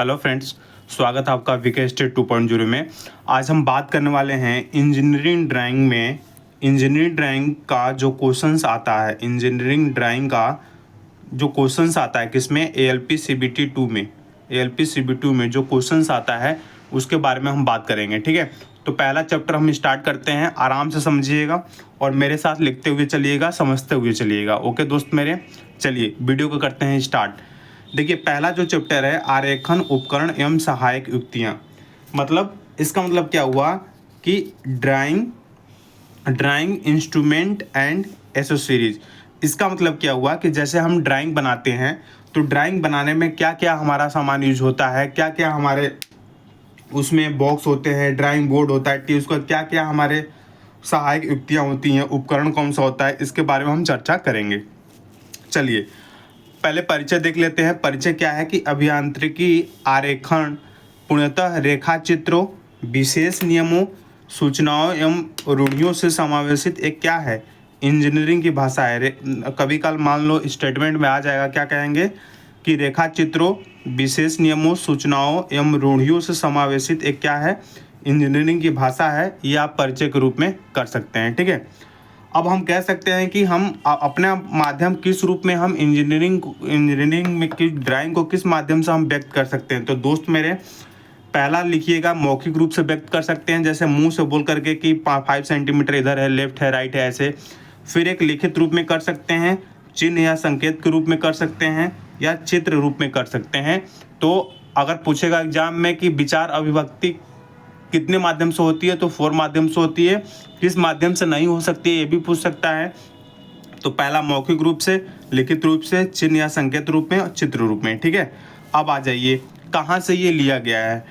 Hello friends, स्वागत है आपका वीके स्टेट 2.0 में। आज हम बात करने वाले हैं इंजीनियरिंग ड्राइंग में। इंजीनियरिंग ड्राइंग का जो क्वेश्चंस आता है, इंजीनियरिंग ड्राइंग का जो क्वेश्चंस आता है किसमें, एएलपी सीबीटी 2 में। एएलपी सीबीटी 2 में जो क्वेश्चंस आता है उसके बारे में हम बात करेंगे। ठीक है, तो पहला चैप्टर हम स्टार्ट करते हैं। आराम से समझिएगा और मेरे साथ लिखते हुए चलिएगा, समझते हुए चलिएगा। ओके दोस्त मेरे, चलिए वीडियो को करते हैं स्टार्ट। देखिए, पहला जो चैप्टर है आरेखन उपकरण एवं सहायक युक्तियाँ। मतलब इसका मतलब क्या हुआ कि ड्राइंग इंस्ट्रूमेंट एंड एसेसरीज। इसका मतलब क्या हुआ कि जैसे हम ड्राइंग बनाते हैं तो ड्राइंग बनाने में क्या क्या हमारा सामान यूज होता है, क्या क्या हमारे उसमें बॉक्स होते हैं, ड्राइंग बोर्ड होता है, उसका क्या क्या हमारे सहायक युक्तियाँ होती हैं, उपकरण कौन सा होता है, इसके बारे में हम चर्चा करेंगे। चलिए पहले परिचय देख लेते हैं। परिचय क्या है कि अभियांत्रिकी आरेखन पूर्णतः रेखा चित्रों, विशेष नियमों, सूचनाओं एवं रूढ़ियों से समावेशित एक क्या है, इंजीनियरिंग की भाषा है। कभी काल मान लो स्टेटमेंट में आ जाएगा, क्या कहेंगे कि रेखा चित्रों, विशेष नियमों, सूचनाओं एवं रूढ़ियों से समावेशित एक क्या है, इंजीनियरिंग की भाषा है। ये आप परिचय के रूप में कर सकते हैं। ठीक है, अब हम कह सकते हैं कि हम अपने माध्यम किस रूप में हम इंजीनियरिंग में की ड्राइंग को किस माध्यम से हम व्यक्त कर सकते हैं। तो दोस्त मेरे, पहला लिखिएगा, मौखिक रूप से व्यक्त कर सकते हैं, जैसे मुंह से बोल करके कि 5 सेंटीमीटर इधर है, लेफ्ट है, राइट है, ऐसे। फिर एक लिखित रूप में कर सकते हैं, चिन्ह या संकेत के रूप में कर सकते हैं, या चित्र रूप में कर सकते हैं। तो अगर पूछेगा एग्जाम में कि विचार अभिव्यक्ति कितने माध्यम से होती है, तो 4 माध्यम से होती है। किस माध्यम से नहीं हो सकती है ये भी पूछ सकता है। तो पहला मौखिक रूप से, लिखित रूप से, चिन्ह या संकेत रूप में और चित्र रूप में। ठीक है, अब आ जाइए कहाँ से ये लिया गया है।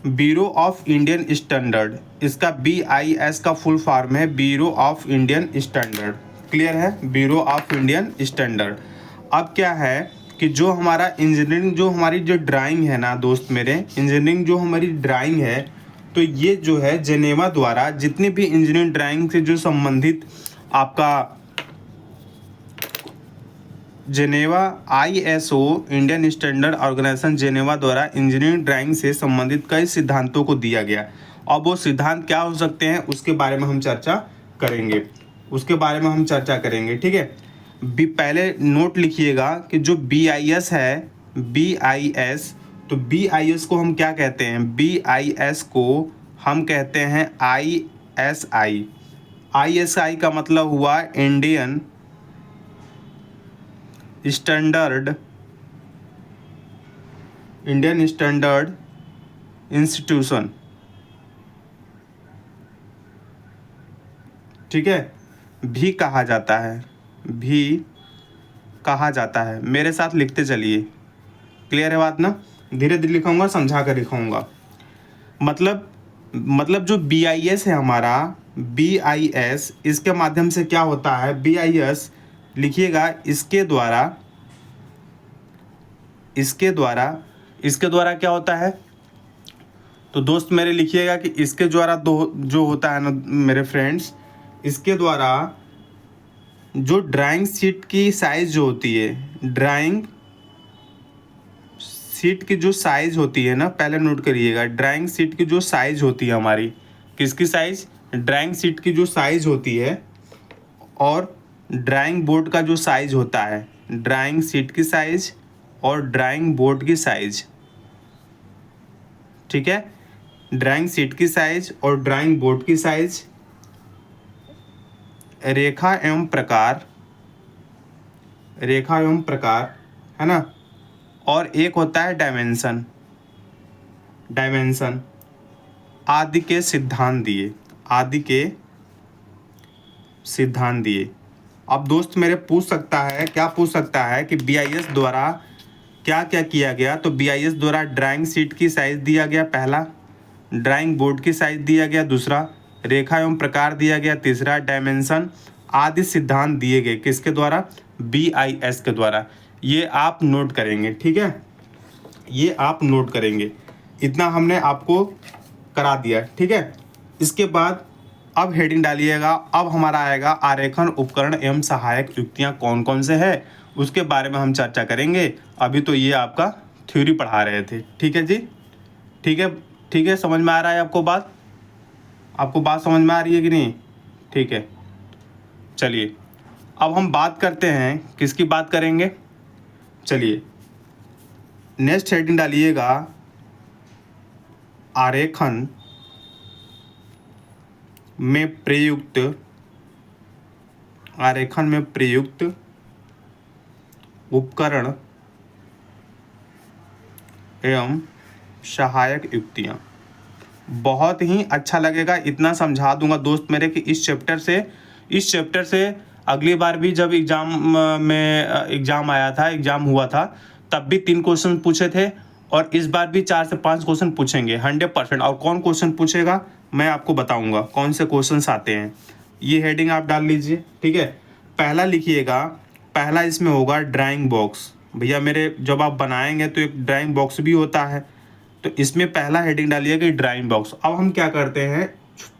ब्यूरो ऑफ इंडियन स्टैंडर्ड, इसका BIS का फुल फॉर्म है bureau of Indian standard. Clear है, ब्यूरो ऑफ इंडियन स्टैंडर्ड। अब क्या है कि जो हमारा इंजीनियरिंग, जो हमारी जो ड्राइंग है ना दोस्त मेरे, इंजीनियरिंग जो हमारी ड्राइंग है, तो ये जो है जेनेवा द्वारा जितने भी इंजीनियरिंग ड्राइंग से जो संबंधित आपका Geneva ISO Indian standard organisation Geneva द्वारा इंजीनियरिंग ड्राइंग से संबंधित कई सिद्धांतों को दिया गया। अब वो सिद्धांत क्या हो सकते हैं उसके बारे में हम चर्चा करेंगे, ठीक है। पहले नोट लिखिएगा कि जो BIS है, BIS, तो BIS को हम क्या कहते हैं, BIS को हम कहते हैं ISI। ISI का मतलब हुआ इंडियन स्टैंडर्ड इंस्टीट्यूशन। ठीक है, भी कहा जाता है, मेरे साथ लिखते चलिए। क्लियर है बात ना, धीरे धीरे लिखूंगा, समझा कर लिखूंगा। मतलब जो BIS है हमारा, BIS, इसके माध्यम से क्या होता है, BIS लिखिएगा, इसके द्वारा क्या होता है। तो दोस्त मेरे लिखिएगा कि इसके द्वारा जो होता है ना मेरे फ्रेंड्स, इसके द्वारा जो ड्राइंग शीट की साइज जो होती है, ड्राइंग शीट की जो साइज होती है ना, पहले नोट करिएगा, ड्राइंग शीट की जो साइज होती है हमारी, किसकी साइज, ड्राइंग शीट की जो साइज होती है, और ड्राइंग बोर्ड का जो साइज होता है, ड्राइंग शीट की साइज और ड्राइंग बोर्ड की साइज। ठीक है, ड्राइंग शीट की साइज और ड्राइंग बोर्ड की साइज, रेखा एवं प्रकार है ना, और एक होता है डायमेंशन आदि के सिद्धांत दिए। अब दोस्त मेरे पूछ सकता है कि BIS द्वारा क्या क्या किया गया। तो BIS द्वारा ड्राइंग शीट की साइज दिया गया, पहला, ड्राइंग बोर्ड की साइज दिया गया, दूसरा, रेखा एवं प्रकार दिया गया, तीसरा, डायमेंशन आदि सिद्धांत दिए गए, किसके द्वारा, BIS के द्वारा। ये आप नोट करेंगे। ठीक है, ये आप नोट करेंगे, इतना हमने आपको करा दिया। ठीक है, इसके बाद अब हेडिंग डालिएगा। अब हमारा आएगा आरेखन उपकरण एवं सहायक युक्तियाँ कौन कौन से है, उसके बारे में हम चर्चा करेंगे। अभी तो ये आपका थ्योरी पढ़ा रहे थे। ठीक है जी, ठीक है, ठीक है, समझ में आ रहा है आपको बात? आपको बात समझ में आ रही है कि नहीं? ठीक है, चलिए अब हम बात करते हैं, किसकी बात करेंगे? चलिए नेक्स्ट हेडिंग डालिएगा, आरेखन में प्रयुक्त, आरेखन में प्रयुक्त उपकरण एवं सहायक युक्तियाँ। बहुत ही अच्छा लगेगा, इतना समझा दूंगा दोस्त मेरे कि इस चैप्टर से अगली बार भी जब एग्ज़ाम आया था, एग्ज़ाम हुआ था, तब भी 3 क्वेश्चन पूछे थे और इस बार भी 4 से 5 क्वेश्चन पूछेंगे 100%। और कौन क्वेश्चन पूछेगा मैं आपको बताऊंगा कौन से क्वेश्चंस आते हैं। ये हेडिंग आप डाल लीजिए। ठीक है, पहला लिखिएगा, पहला इसमें होगा ड्राइंग बॉक्स। भैया मेरे जब आप बनाएंगे तो एक ड्राइंग बॉक्स भी होता है, तो इसमें पहला हेडिंग डालिए कि ड्राइंग बॉक्स। अब हम क्या करते हैं,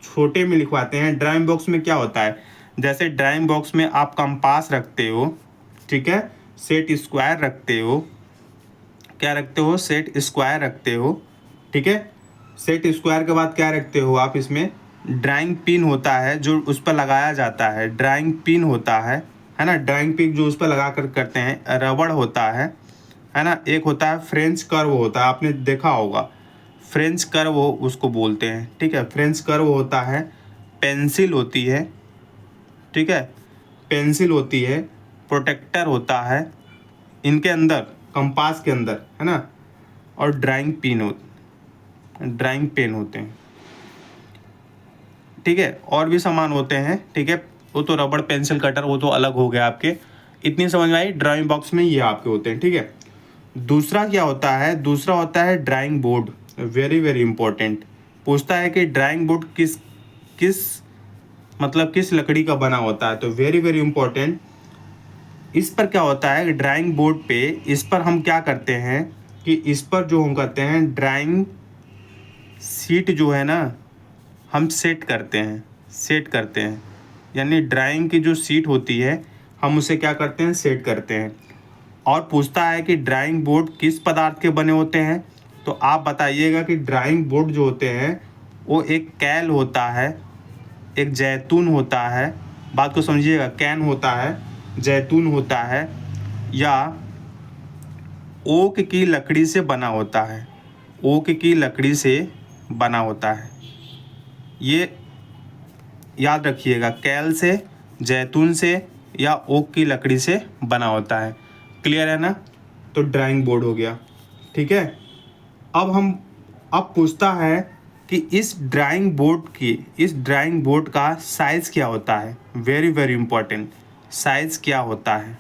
छोटे में लिखवाते हैं। ड्राइंग बॉक्स में क्या होता है, जैसे ड्राइंग बॉक्स में आप कंपास रखते हो, ठीक है, सेट स्क्वायर रखते हो, क्या रखते हो, सेट स्क्वायर रखते हो। ठीक है, सेट स्क्वायर के बाद क्या रखते हो आप, इसमें ड्राइंग पिन होता है जो उस पर लगाया जाता है, ड्राइंग पिन होता है ना, ड्राइंग पिन जो उस पर लगा कर करते हैं। रबड़ होता है ना, एक होता है फ्रेंच कर्व होता है, आपने देखा होगा, फ्रेंच कर्व उसको बोलते हैं। ठीक है, फ्रेंच कर्व होता है, पेंसिल होती है, ठीक है, पेंसिल होती है, प्रोटेक्टर होता है इनके अंदर, कंपास के अंदर, है ना, और ड्राइंग पेन होते हैं। ठीक है, और भी सामान होते हैं। ठीक है, वो तो रबड़ पेंसिल कटर वो तो अलग हो गया आपके। इतनी समझ में आई, ड्राइंग बॉक्स में ये आपके होते हैं। ठीक है, दूसरा क्या होता है, दूसरा होता है drawing board. Very very important, पूछता है कि ड्राइंग बोर्ड किस लकड़ी का बना होता है, तो वेरी वेरी इंपॉर्टेंट। इस पर क्या होता है, ड्राइंग बोर्ड पे इस पर हम क्या करते हैं कि इस पर जो हम करते हैं ड्राइंग शीट जो है ना, हम सेट करते हैं, यानी ड्राइंग की जो शीट होती है हम उसे क्या करते हैं, सेट करते हैं। और पूछता है कि ड्राइंग बोर्ड किस पदार्थ के बने होते हैं, तो आप बताइएगा कि ड्राइंग बोर्ड जो होते हैं वो एक कैल होता है, एक जैतून होता है, बात को समझिएगा, कैन होता है, जैतून होता है, या ओक की लकड़ी से बना होता है, ओक की लकड़ी से बना होता है। ये याद रखिएगा, कैल से, जैतून से या ओक की लकड़ी से बना होता है। क्लियर है ना? तो ड्राइंग बोर्ड हो गया। ठीक है, अब पूछता है कि इस ड्राइंग बोर्ड का साइज़ क्या होता है। वेरी वेरी इंपॉर्टेंट, साइज़ क्या होता है,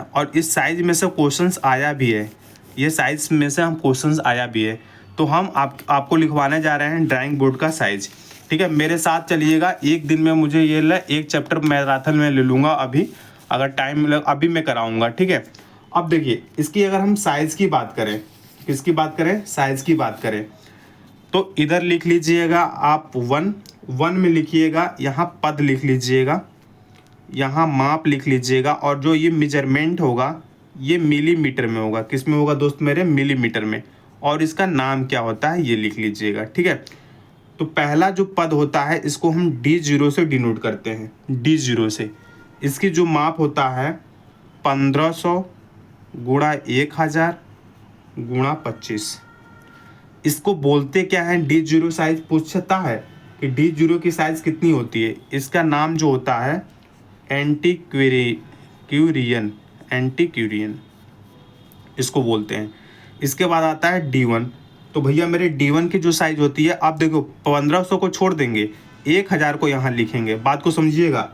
और इस साइज़ में से क्वेश्चंस आया भी है, ये साइज़ में से हम क्वेश्चंस आया भी है। तो हम आपको लिखवाने जा रहे हैं ड्राइंग बोर्ड का साइज़। ठीक है, मेरे साथ चलिएगा, एक दिन में मुझे एक चैप्टर मैराथन में ले लूँगा, अभी अगर टाइम मिले अभी मैं कराऊँगा। ठीक है, अब देखिए इसकी अगर हम साइज़ की बात करें, किसकी बात करें, साइज़ की बात करें, तो इधर लिख लीजिएगा आप 1 में लिखिएगा, यहाँ पद लिख लीजिएगा, यहाँ माप लिख लीजिएगा, और जो ये मेजरमेंट होगा ये मिलीमीटर में होगा। किस में होगा दोस्त मेरे, मिलीमीटर में, और इसका नाम क्या होता है ये लिख लीजिएगा। ठीक है, तो पहला जो पद होता है इसको हम D0 से डिनोट करते हैं, D0 से। इसकी जो माप होता है 1500 गुणा 1000 गुणा 25। इसको बोलते क्या है, D0 साइज पूछता है कि D0 की साइज कितनी होती है। इसका नाम जो होता है एंटीक्यूरियन इसको बोलते हैं। इसके बाद आता है D1। तो भैया मेरे D1 की जो साइज होती है, आप देखो 1500 को छोड़ देंगे, 1000 को यहाँ लिखेंगे, बात को समझिएगा।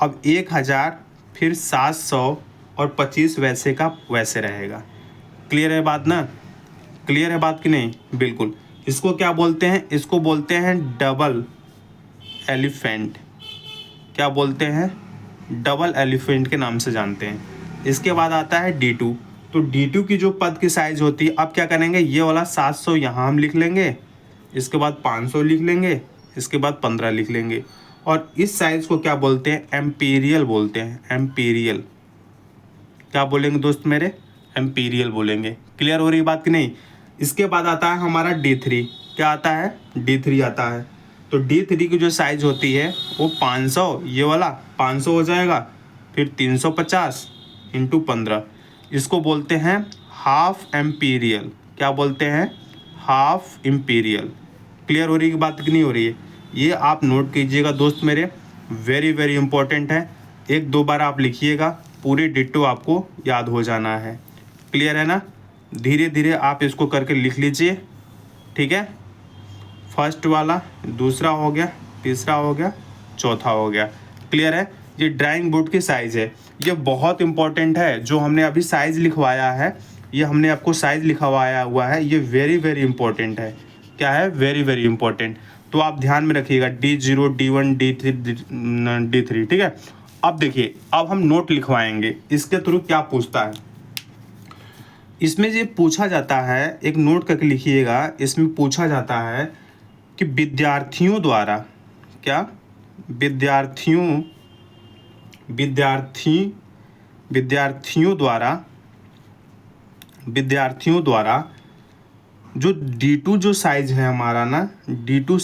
अब 1000 फिर 700 और 25 वैसे का वैसे रहेगा। क्लियर है बात ना, क्लियर है बात कि नहीं? बिल्कुल। इसको क्या बोलते हैं, इसको बोलते हैं डबल एलिफेंट। क्या बोलते हैं, डबल एलिफेंट के नाम से जानते हैं। इसके बाद आता है D2। तो D2 की जो पद की साइज होती है, अब क्या करेंगे, ये वाला 700 यहाँ हम लिख लेंगे, इसके बाद 500 लिख लेंगे, इसके बाद 15 लिख लेंगे, और इस साइज को क्या बोलते हैं, एम्पीरियल बोलते हैं। एम्पीरियल क्या बोलेंगे दोस्त मेरे, एम्पीरियल बोलेंगे। क्लियर हो रही बात कि नहीं। इसके बाद आता है हमारा D3। क्या आता है, D3 आता है। तो D3 की जो साइज होती है वो 500, ये वाला 500 हो जाएगा, फिर 350 इंटू 15, इसको बोलते हैं हाफ एम्पीरियल। क्या बोलते हैं, हाफ इम्पीरियल। क्लियर हो रही है बात कि नहीं हो रही है। ये आप नोट कीजिएगा दोस्त मेरे, वेरी वेरी इंपॉर्टेंट है। एक दो बार आप लिखिएगा, पूरी डिट्टो आपको याद हो जाना है। क्लियर है ना। धीरे धीरे आप इसको करके लिख लीजिए, ठीक है। फर्स्ट वाला, दूसरा हो गया, तीसरा हो गया, चौथा हो गया। क्लियर है। ये ड्राइंग बोर्ड की साइज़ है, ये बहुत इंपॉर्टेंट है। जो हमने अभी साइज़ लिखवाया है, ये हमने आपको साइज़ लिखवाया हुआ है, ये वेरी वेरी इंपॉर्टेंट है। क्या है, वेरी वेरी इंपॉर्टेंट। तो आप ध्यान में रखिएगा, D0, D1, D3, ठीक है। अब देखिए, अब हम नोट लिखवाएंगे, इसके थ्रू क्या पूछता है। इसमें ये पूछा जाता है, एक नोट करके लिखिएगा, इसमें पूछा जाता है कि विद्यार्थियों द्वारा, क्या, विद्यार्थियों द्वारा जो D2 जो साइज है हमारा ना, D2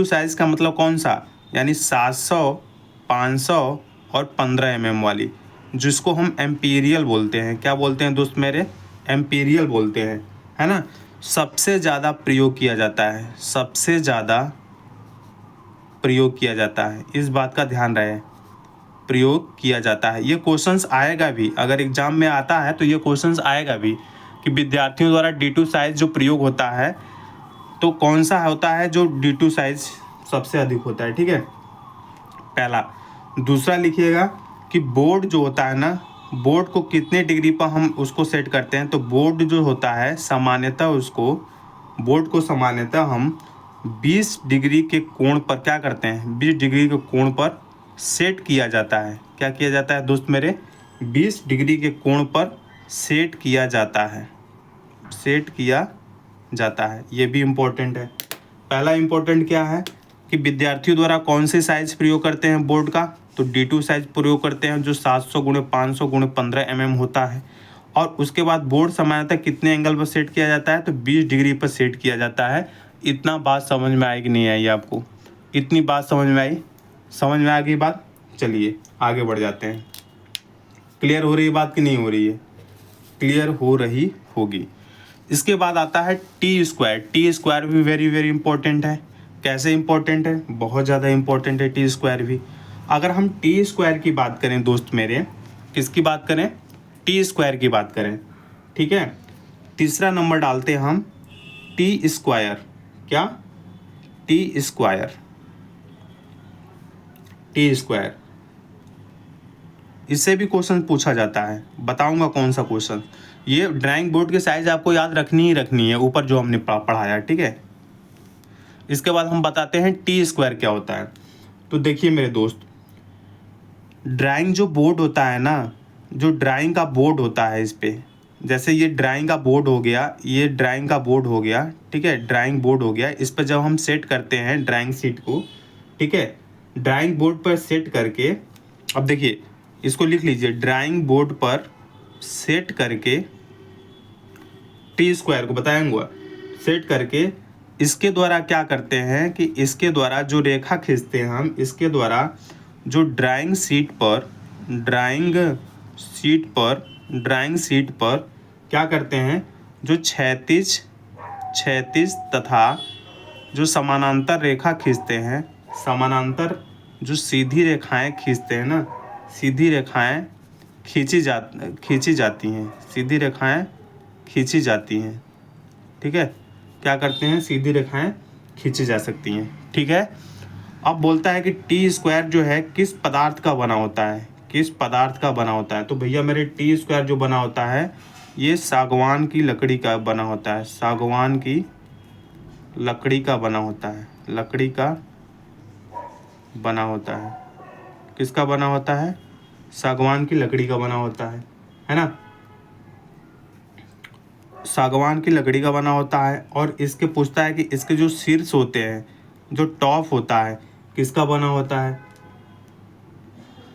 साइज का मतलब कौन सा, यानी 700, 500 और 15 mm वाली, जिसको हम एम्पीरियल बोलते हैं। क्या बोलते हैं दोस्त मेरे, एम्पीरियल बोलते हैं, है ना। सबसे ज़्यादा प्रयोग किया जाता है, सबसे ज़्यादा प्रयोग किया जाता है, इस बात का ध्यान रहे, प्रयोग किया जाता है। ये क्वेश्चंस आएगा भी, अगर एग्जाम में आता है तो ये क्वेश्चंस आएगा भी कि विद्यार्थियों द्वारा D2 साइज जो प्रयोग होता है, तो कौन सा होता है जो D2 साइज सबसे अधिक होता है, ठीक है, पहला। दूसरा लिखिएगा कि बोर्ड जो होता है ना, बोर्ड को कितने डिग्री पर हम उसको सेट करते हैं। तो बोर्ड जो होता है सामान्यतः उसको, बोर्ड को सामान्यतः हम 20 डिग्री के कोण पर क्या करते हैं, 20 डिग्री के कोण पर सेट किया जाता है। क्या किया जाता है दोस्त मेरे, 20 डिग्री के कोण पर सेट किया जाता है, सेट किया जाता है। ये भी इम्पोर्टेंट है। पहला इम्पोर्टेंट क्या है कि विद्यार्थियों द्वारा कौन से साइज प्रयोग करते हैं बोर्ड का, तो D2 साइज प्रयोग करते हैं, जो 700 गुणे 500 गुणे 15 mm होता है। और उसके बाद बोर्ड सामान्यतः कितने एंगल पर सेट किया जाता है, तो 20 डिग्री पर सेट किया जाता है। इतना बात समझ में आई कि नहीं आई आपको, इतनी बात समझ में आई, समझ में आ गई बात। चलिए आगे बढ़ जाते हैं। क्लियर हो रही है बात कि नहीं हो रही है, क्लियर हो रही होगी। इसके बाद आता है T²। T² भी वेरी वेरी इंपॉर्टेंट है। कैसे इंपॉर्टेंट है, बहुत ज़्यादा इंपॉर्टेंट है T² भी। अगर हम T² की बात करें दोस्त मेरे, किसकी बात करें, T² की बात करें, ठीक है। तीसरा नंबर डालते हैं हम T²। क्या, T²। इससे भी क्वेश्चन पूछा जाता है, बताऊंगा कौन सा क्वेश्चन। ये ड्राइंग बोर्ड की साइज आपको याद रखनी ही रखनी है, ऊपर जो हमने पढ़ाया, ठीक है। इसके बाद हम बताते हैं T² क्या होता है। तो देखिए मेरे दोस्त, ड्राइंग जो बोर्ड होता है ना, जो ड्राइंग का बोर्ड होता है, इस पे जैसे ये ड्राइंग का बोर्ड हो गया, ये ड्राइंग का बोर्ड हो गया, ठीक है, ड्राइंग बोर्ड हो गया। इस पर जब हम सेट करते हैं ड्राइंग शीट को, ठीक है, ड्राइंग बोर्ड पर सेट करके, अब देखिए इसको लिख लीजिए, ड्राइंग बोर्ड पर सेट करके T² को बताएंगे, सेट करके इसके द्वारा क्या करते हैं कि इसके द्वारा जो रेखा खींचते हैं हम, इसके द्वारा जो ड्राइंग शीट पर क्या करते हैं, जो क्षैतिज तथा जो समानांतर रेखा खींचते हैं, समानांतर जो सीधी रेखाएं खींचते हैं ना, सीधी रेखाएं खींची जाती हैं, सीधी रेखाएं खींची जाती हैं, ठीक है। क्या करते हैं, सीधी रेखाएं खींची जा सकती हैं, ठीक है। अब बोलता है कि T² जो है किस पदार्थ का बना होता है, किस पदार्थ का बना होता है। तो भैया मेरे T² जो बना होता है, ये सागवान की लकड़ी का बना होता है, सागवान की लकड़ी का बना होता है, लकड़ी का बना होता है। किसका बना होता है, सागवान की लकड़ी का बना होता है ना, सागवान की लकड़ी का बना होता है। और इसके पूछता है कि इसके जो शीर्ष होते हैं, जो टॉप होता है, किसका बना होता है।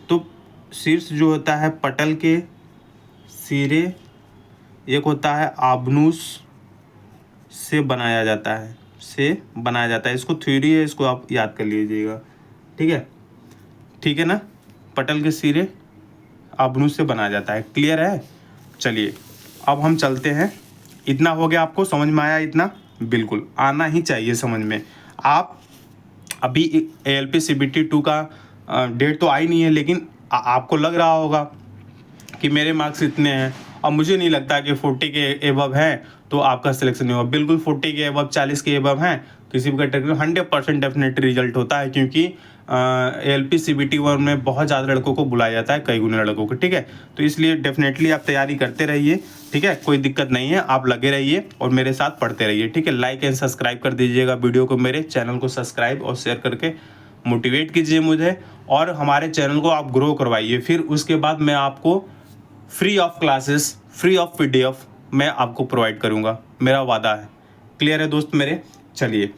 तो शीर्ष जो होता है पटल के सिरे, एक होता है आबनूस से बनाया जाता है, इसको थ्योरी है, इसको आप याद कर लीजिएगा। ठीक है ना, पटल के सिरे आबनूस से बनाया जाता है। क्लियर है? चलिए अब हम चलते हैं। इतना हो गया, आपको समझ में आया? इतना बिल्कुल आना ही चाहिए समझ में। आप अभी ALP CBT 2 का डेट तो आई नहीं है, लेकिन आपको लग रहा होगा कि मेरे मार्क्स इतने हैं और मुझे नहीं लगता कि 40 के एबव है तो आपका सिलेक्शन नहीं होगा। बिल्कुल 40 के एबव, 40 के एबव हैं, किसी भी कैटेगरी में 100% डेफिनेट रिजल्ट होता है, क्योंकि ALP CBT 1 में बहुत ज़्यादा लड़कों को बुलाया जाता है, कई गुने लड़कों को। ठीक है, तो इसलिए डेफिनेटली आप तैयारी करते रहिए। ठीक है, कोई दिक्कत नहीं है, आप लगे रहिए और मेरे साथ पढ़ते रहिए। ठीक है, लाइक एंड सब्सक्राइब कर दीजिएगा वीडियो को, मेरे चैनल को सब्सक्राइब और शेयर करके मोटिवेट कीजिए मुझे, और हमारे चैनल को आप ग्रो करवाइए। फिर उसके बाद मैं आपको free of classes, free of PDF मैं आपको प्रोवाइड करूंगा, मेरा वादा है। क्लियर है दोस्त मेरे? चलिए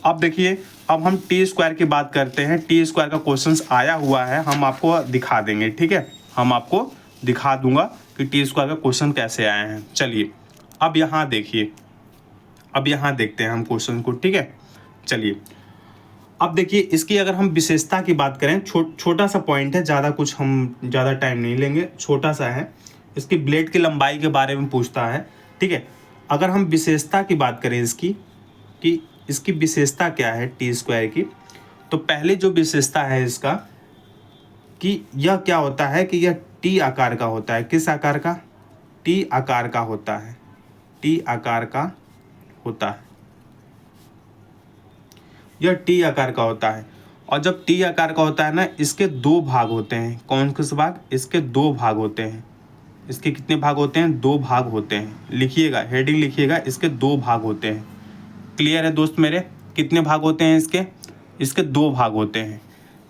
अब देखिए, अब हम T² की बात करते हैं। T² का क्वेश्चंस आया हुआ है, हम आपको दिखा देंगे। ठीक है, हम आपको दिखा दूंगा कि T² का क्वेश्चन कैसे आए हैं। चलिए अब यहाँ देखिए, अब यहाँ देखते हैं हम क्वेश्चन को। ठीक है, चलिए अब देखिए, इसकी अगर हम विशेषता की बात करें, छोटा सा पॉइंट है, ज़्यादा कुछ हम ज़्यादा टाइम नहीं लेंगे, छोटा सा है। इसकी ब्लेड की लंबाई के बारे में पूछता है। ठीक है, अगर हम विशेषता की बात करें इसकी, कि इसकी विशेषता क्या है T² की, तो पहले जो विशेषता है इसका, कि यह क्या होता है कि यह T आकार का होता है। किस आकार का? T आकार का होता है, T आकार का होता है, यह T आकार का होता है। और जब T आकार का होता है ना, इसके दो भाग होते हैं। कौन से भाग? इसके दो भाग होते हैं। इसके कितने भाग होते हैं? दो भाग होते हैं। लिखिएगा, हेडिंग लिखिएगा, इसके दो भाग होते हैं। क्लियर है दोस्त मेरे? कितने भाग होते हैं इसके? इसके दो भाग होते हैं।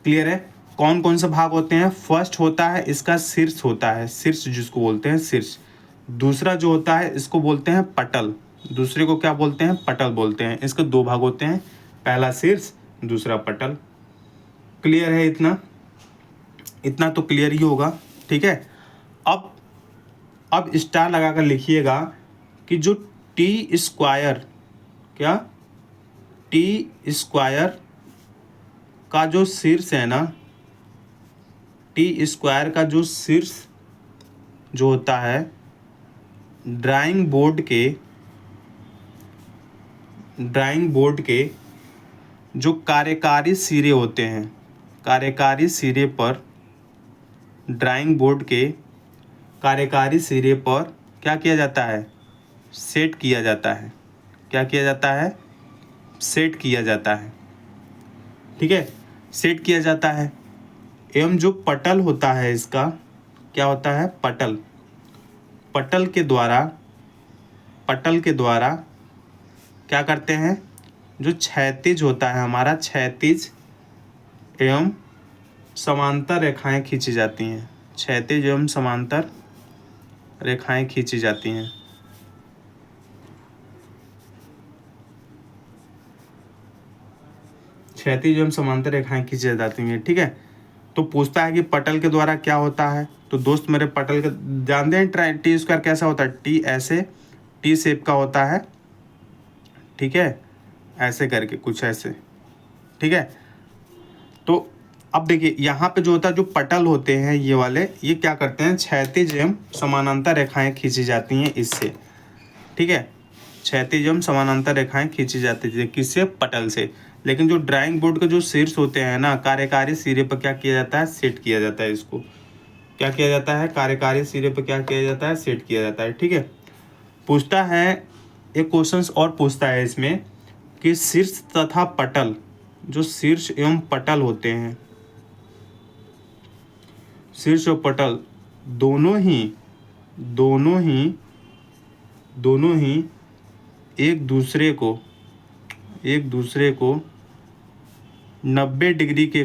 क्लियर है? कौन कौन से भाग होते हैं? फर्स्ट होता है इसका शीर्ष होता है, शीर्ष जिसको बोलते हैं शीर्ष। दूसरा जो होता है इसको बोलते हैं पटल, दूसरे को क्या बोलते हैं? पटल बोलते हैं। इसके दो भाग होते हैं, पहला शीर्ष, दूसरा पटल। क्लियर है? इतना तो क्लियर ही होगा। ठीक है, अब स्टार लगाकर लिखिएगा कि जो T² क्या T² का जो शीर्ष है ना, T² का जो शीर्ष जो होता है, ड्राइंग बोर्ड के जो कार्यकारी सिरे होते हैं, कार्यकारी सिरे पर, ड्राइंग बोर्ड के कार्यकारी सिरे पर क्या किया जाता है? सेट किया जाता है। क्या किया जाता है? सेट किया जाता है। ठीक है, सेट किया जाता है। एवं जो पटल होता है इसका, क्या होता है? पटल। पटल के द्वारा क्या करते हैं? जो क्षैतिज होता है हमारा, क्षैतिज एवं समांतर रेखाएं खींची जाती हैं। क्षैतिज एवं समांतर रेखाएं खींची जाती हैं। क्षैतिज एवं समांतर रेखाएं खींची जाती हैं। ठीक है, तो पूछता है कि पटल के द्वारा क्या होता है। तो दोस्त मेरे, पटल के जानते हैं T² कैसा होता है? T ऐसे, T शेप का होता है। ठीक है, ऐसे करके कुछ ऐसे। ठीक है, तो अब देखिए यहाँ पे जो होता है, जो पटल होते हैं ये वाले, ये क्या करते हैं? क्षैतिज एवं समानांतर रेखाएं खींची जाती हैं इससे। ठीक है, क्षैतिज एवं समानांतर रेखाएं खींची जाती है किससे? पटल से। लेकिन जो ड्राइंग बोर्ड के जो शीर्ष होते हैं ना, कार्यकारी सिरे पर क्या किया जाता है? सेट किया जाता है। इसको क्या किया जाता है? कार्यकारी सिरे पर क्या किया जाता है? सेट किया जाता है। ठीक है, पूछता है एक क्वेश्चन और पूछता है इसमें कि शीर्ष तथा पटल, जो शीर्ष एवं पटल होते हैं, शीर्ष और पटल दोनों ही एक दूसरे को 90 डिग्री के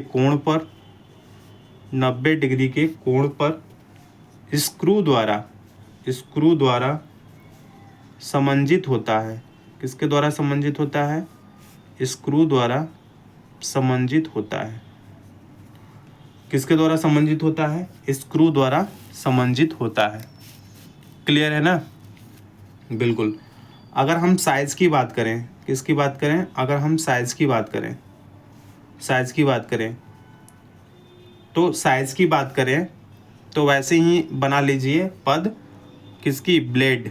कोण पर स्क्रू द्वारा समंजित होता है। किसके द्वारा समंजित होता है? स्क्रू द्वारा समंजित होता है। किसके द्वारा समंजित होता है? स्क्रू द्वारा समंजित होता है। क्लियर है ना? बिल्कुल। अगर हम साइज़ की बात करें, किसकी बात करें? अगर हम साइज़ की बात करें, साइज़ की बात करें तो साइज़ की बात करें तो वैसे ही बना लीजिए पद किसकी? ब्लेड,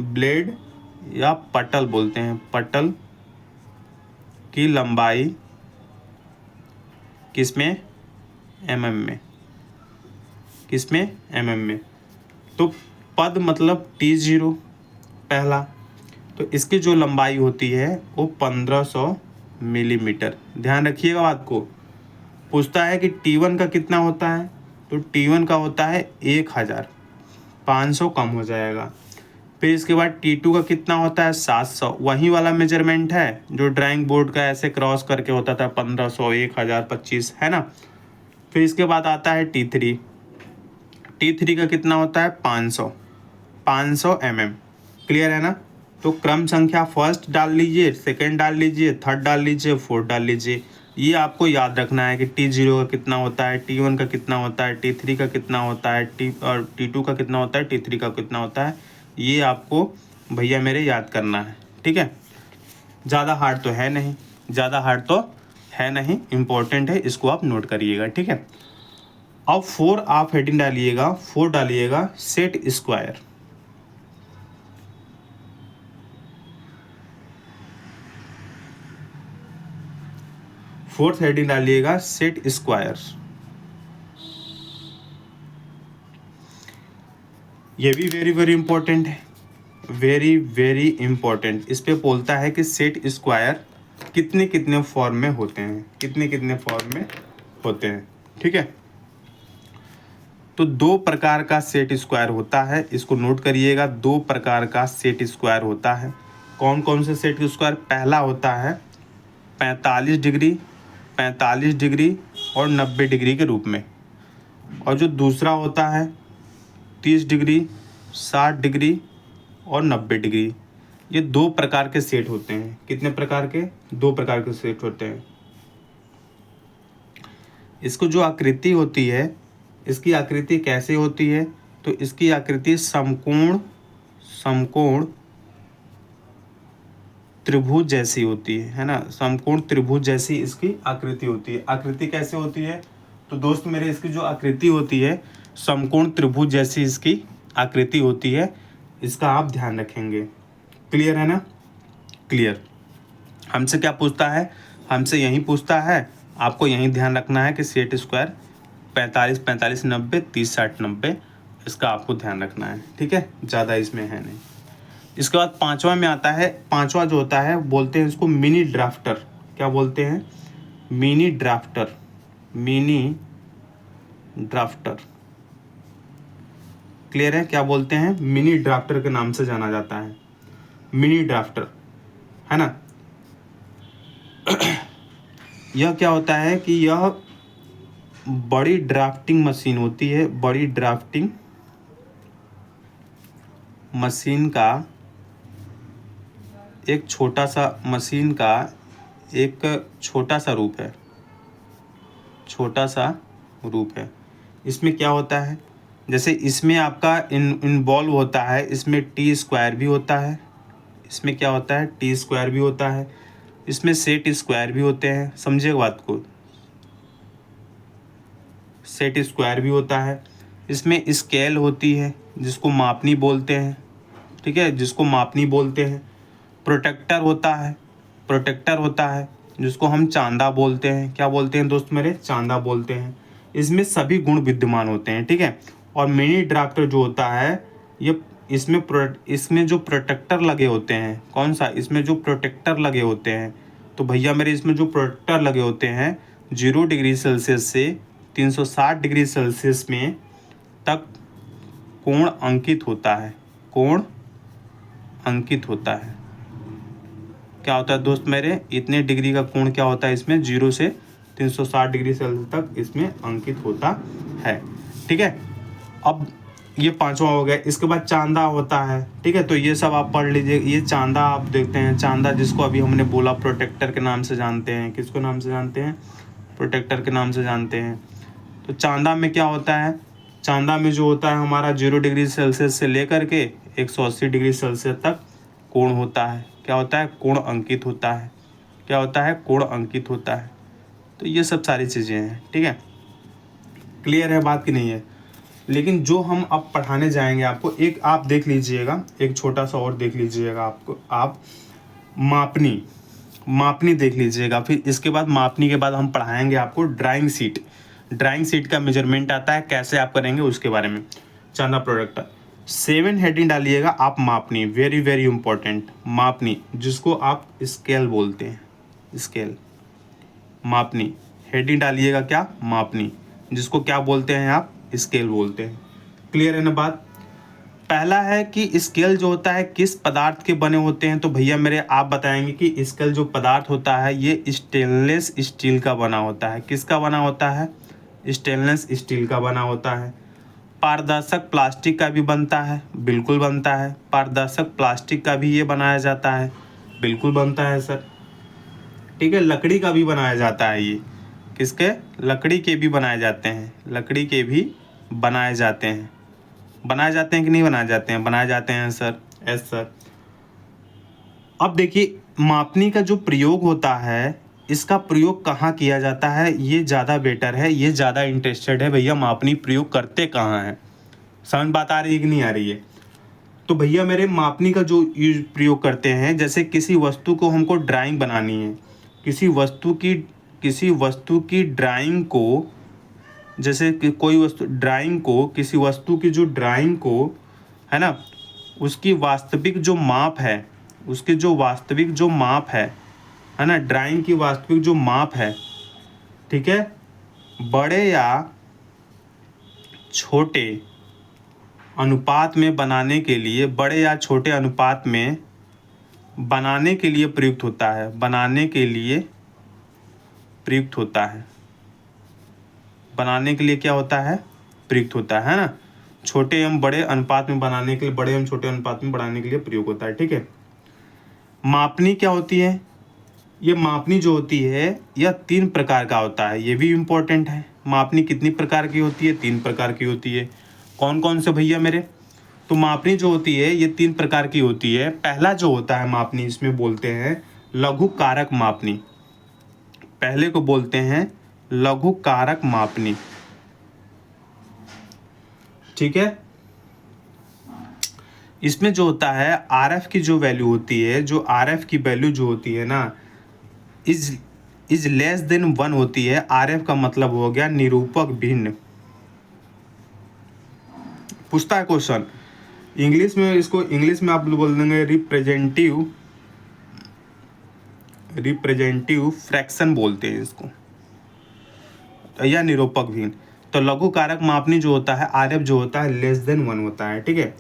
ब्लेड या पटल बोलते हैं, पटल की लंबाई किसमें? एमएम में। किसमें? एमएम में। तो पद मतलब T0 पहला, तो इसकी जो लंबाई होती है वो 1500 मिलीमीटर। ध्यान रखिएगा बात को। पूछता है कि T1 का कितना होता है, तो T1 का होता है 1000, 500 कम हो जाएगा। फिर इसके बाद T2 का कितना होता है? 700। वही वाला मेजरमेंट है जो ड्राइंग बोर्ड का ऐसे क्रॉस करके होता था, 1500, 1000, 25, है ना? फिर इसके बाद आता है T3। T3 का कितना होता है? 500, 500 mm। क्लियर है ना? तो क्रम संख्या फर्स्ट डाल लीजिए, सेकंड डाल लीजिए, थर्ड डाल लीजिए, फोर्थ डाल लीजिए। ये आपको याद रखना है कि T0 का कितना होता है, T1 का कितना होता है, T3 का कितना होता है, T2 का कितना होता है, T3 का कितना होता है। ये आपको भैया मेरे याद करना है, ठीक है? ज़्यादा हार्ड तो है नहीं, ज़्यादा हार्ड तो है नहीं, इम्पोर्टेंट है, इसको आप नोट करिएगा, ठीक है? अब 4 आप हेडिंग डालिएगा, 4 डालिएगा सेट स्क्वायर। फोर्थ हेडिंग डालिएगा सेट स्क्वायर। ये भी वेरी वेरी इंपॉर्टेंट है, वेरी वेरी इंपॉर्टेंट। इस पे बोलता है कि सेट स्क्वायर कितने कितने फॉर्म में होते हैं, कितने कितने फॉर्म में होते हैं, ठीक है? तो 2 प्रकार का सेट स्क्वायर होता है, इसको नोट करिएगा। 2 प्रकार का सेट स्क्वायर होता है। कौन कौन से सेट स्क्वायर? पहला होता है 45 डिग्री, 45 डिग्री और 90 डिग्री के रूप में, और जो दूसरा होता है 30 डिग्री, 60 डिग्री और 90 डिग्री। ये 2 प्रकार के सेट होते हैं। कितने प्रकार के? 2 प्रकार के सेट होते हैं। इसको जो आकृति होती है, इसकी आकृति कैसे होती है? तो इसकी आकृति समकोण, समकोण त्रिभुज जैसी होती है ना? समकोण त्रिभुज जैसी इसकी आकृति होती है। आकृति कैसे होती है? तो दोस्त मेरे, इसकी जो आकृति होती है समकोण त्रिभुज जैसी इसकी आकृति होती है। इसका आप ध्यान रखेंगे। क्लियर है ना? क्लियर। हमसे क्या पूछता है? हमसे यही पूछता है, आपको यही ध्यान रखना है कि सेट स्क्वायर 45, 45, 90, 30, 60, 90, इसका आपको ध्यान रखना है, ठीक है? ज़्यादा इसमें है नहीं। इसके बाद 5वां में आता है, 5वां जो होता है बोलते हैं इसको मिनी ड्राफ्टर। क्या बोलते हैं? Mini drafter, mini drafter. Clear है? क्या बोलते हैं? मिनी ड्राफ्टर के नाम से जाना जाता है, मिनी ड्राफ्टर, है ना? यह क्या होता है कि यह बड़ी ड्राफ्टिंग मशीन होती है, बड़ी ड्राफ्टिंग मशीन का एक छोटा सा, मशीन का एक छोटा सा रूप है, छोटा सा रूप है। इसमें क्या होता है? जैसे इसमें आपका इन्वॉल्व होता है, इसमें टी स्क्वायर भी होता है, इसमें क्या होता है? टी स्क्वायर भी होता है, इसमें सेट स्क्वायर भी होते हैं। समझिए बात को, सेट स्क्वायर भी होता है। इसमें स्केल होती है जिसको मापनी बोलते हैं, ठीक है? जिसको मापनी बोलते हैं। प्रोटेक्टर होता है, प्रोटेक्टर होता है जिसको हम चांदा बोलते हैं। क्या बोलते हैं दोस्त मेरे? चांदा बोलते हैं। इसमें सभी गुण विद्यमान होते हैं, ठीक है? और मिनी ड्राफ्टर जो होता है, ये इसमें जो प्रोटेक्टर लगे होते हैं, कौन सा? इसमें जो प्रोटेक्टर लगे होते हैं, तो भैया मेरे इसमें जो प्रोटेक्टर लगे होते हैं 0 डिग्री सेल्सियस से 360 डिग्री सेल्सियस में तक कोण अंकित होता है, कोण अंकित होता है। क्या होता है दोस्त मेरे? इतने डिग्री का कोण क्या होता है इसमें? 0 से 360 डिग्री सेल्सियस तक इसमें अंकित होता है, ठीक है? अब ये 5वां हो गया। इसके बाद चांदा होता है, ठीक है? तो ये सब आप पढ़ लीजिए। ये चांदा आप देखते हैं, चांदा जिसको अभी हमने बोला प्रोटेक्टर के नाम से जानते हैं। किसको नाम से जानते हैं? प्रोटेक्टर के नाम से जानते हैं। तो चांदा में क्या होता है? चांदा में जो होता है हमारा 0 डिग्री सेल्सियस से लेकर के 180 डिग्री सेल्सियस तक कोण होता है। क्या होता है? कोण अंकित होता है। क्या होता है? कोण अंकित होता है। तो ये सब सारी चीज़ें हैं, ठीक है। क्लियर है बात कि नहीं है? लेकिन जो हम अब पढ़ाने जाएंगे आपको, एक आप देख लीजिएगा, एक छोटा सा और देख लीजिएगा, आपको आप मापनी देख लीजिएगा। फिर इसके बाद मापनी के बाद हम पढ़ाएंगे आपको ड्राइंग सीट का मेजरमेंट आता है, कैसे आप करेंगे उसके बारे में। चांदा प्रोडक्ट 7 हेडिंग डालिएगा आप। मापनी, वेरी वेरी इंपॉर्टेंट। मापनी जिसको आप स्केल बोलते हैं, स्केल। मापनी हेडिंग डालिएगा क्या? मापनी, जिसको क्या बोलते हैं आप? स्केल बोलते हैं। क्लियर है ना बात? पहला है कि स्केल जो होता है किस पदार्थ के बने होते हैं, तो भैया मेरे आप बताएंगे कि स्केल जो पदार्थ होता है ये स्टेनलेस स्टील का बना होता है। किसका बना होता है? स्टेनलेस स्टील का बना होता है। पारदर्शक प्लास्टिक का भी बनता है, बिल्कुल बनता है। पारदर्शक प्लास्टिक का भी ये बनाया जाता है, बिल्कुल बनता है सर, ठीक है। लकड़ी का भी बनाया जाता है ये। किसके? लकड़ी के भी बनाए जाते हैं, लकड़ी के भी बनाए जाते हैं। बनाए जाते हैं कि नहीं बनाए जाते हैं? बनाए जाते हैं सर, यस सर। अब देखिए मापनी का जो प्रयोग होता है, इसका प्रयोग कहाँ किया जाता है, ये ज़्यादा बेटर है, ये ज़्यादा इंटरेस्टेड है भैया मापनी प्रयोग करते कहाँ हैं। समझ बात आ रही है कि नहीं आ रही है? तो भैया मेरे मापनी का जो यूज प्रयोग करते हैं, जैसे किसी वस्तु को हमको ड्राइंग बनानी है, किसी वस्तु की ड्राइंग को, जैसे कि कोई वस्तु ड्राइंग को, किसी वस्तु की जो ड्राइंग को है ना, उसकी वास्तविक जो माप है, उसके जो वास्तविक जो माप है ना, ड्राइंग की वास्तविक जो माप है, ठीक है, बड़े या छोटे अनुपात में बनाने के लिए, बड़े या छोटे अनुपात में बनाने के लिए प्रयुक्त होता है, बनाने के लिए प्रयुक्त होता है, बनाने के लिए क्या होता है? प्रयुक्त होता है ना। छोटे एवं बड़े अनुपात में बनाने के लिए, बड़े एवं छोटे अनुपात में बनाने के लिए प्रयोग होता है, ठीक है। मापनी क्या होती है? ये मापनी जो होती है यह 3 प्रकार का होता है, ये भी इम्पोर्टेंट है। मापनी कितनी प्रकार की होती है? 3 प्रकार की होती है। कौन कौन से भैया मेरे? तो मापनी जो होती है ये 3 प्रकार की होती है। पहला जो होता है मापनी, इसमें बोलते हैं लघु कारक मापनी। पहले को बोलते हैं लघु कारक मापनी, ठीक है। इसमें जो होता है आरएफ की जो वैल्यू होती है, जो आरएफ की वैल्यू जो होती है ना, इज लेस देन 1 होती है। आरएफ का मतलब हो गया निरूपक भिन्न। पूछता है क्वेश्चन इंग्लिश में, इसको इंग्लिश में आप बोल देंगे रिप्रेजेंटिव फ्रैक्शन बोलते हैं इसको, या निरूपक भिन्न। तो लघु कारक मापनी जो होता है, आरएफ जो होता है लेस देन 1 होता है, ठीक है।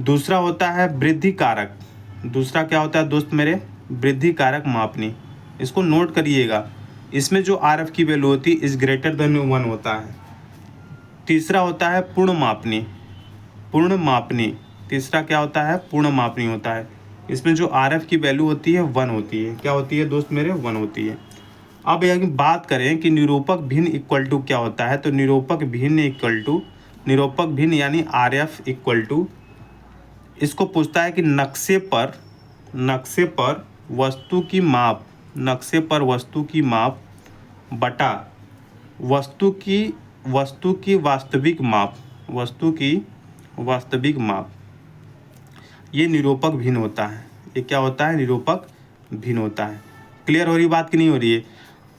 दूसरा होता है वृद्धि कारक। दूसरा क्या होता है दोस्त मेरे? वृद्धि कारक मापनी। इसको नोट करिएगा, इसमें जो आरएफ की वैल्यू होती है इज ग्रेटर देन 1 होता है। तीसरा होता है पूर्ण मापनी। पूर्ण मापनी, तीसरा क्या होता है? पूर्ण मापनी होता है। इसमें जो आरएफ की वैल्यू होती है 1 होती है। क्या होती है दोस्त मेरे? 1 होती है। अब यदि बात करें कि निरूपक भिन्न इक्वल टू क्या होता है, तो निरूपक भिन्न यानी आरएफ इक्वल टू, इसको पूछता है कि नक्शे पर वस्तु की माप, नक्शे पर वस्तु की माप बटा वस्तु की वास्तविक माप, वस्तु की वास्तविक माप, ये निरूपक भिन्न होता है। ये क्या होता है? निरूपक भिन्न होता है। क्लियर हो रही बात कि नहीं हो रही है?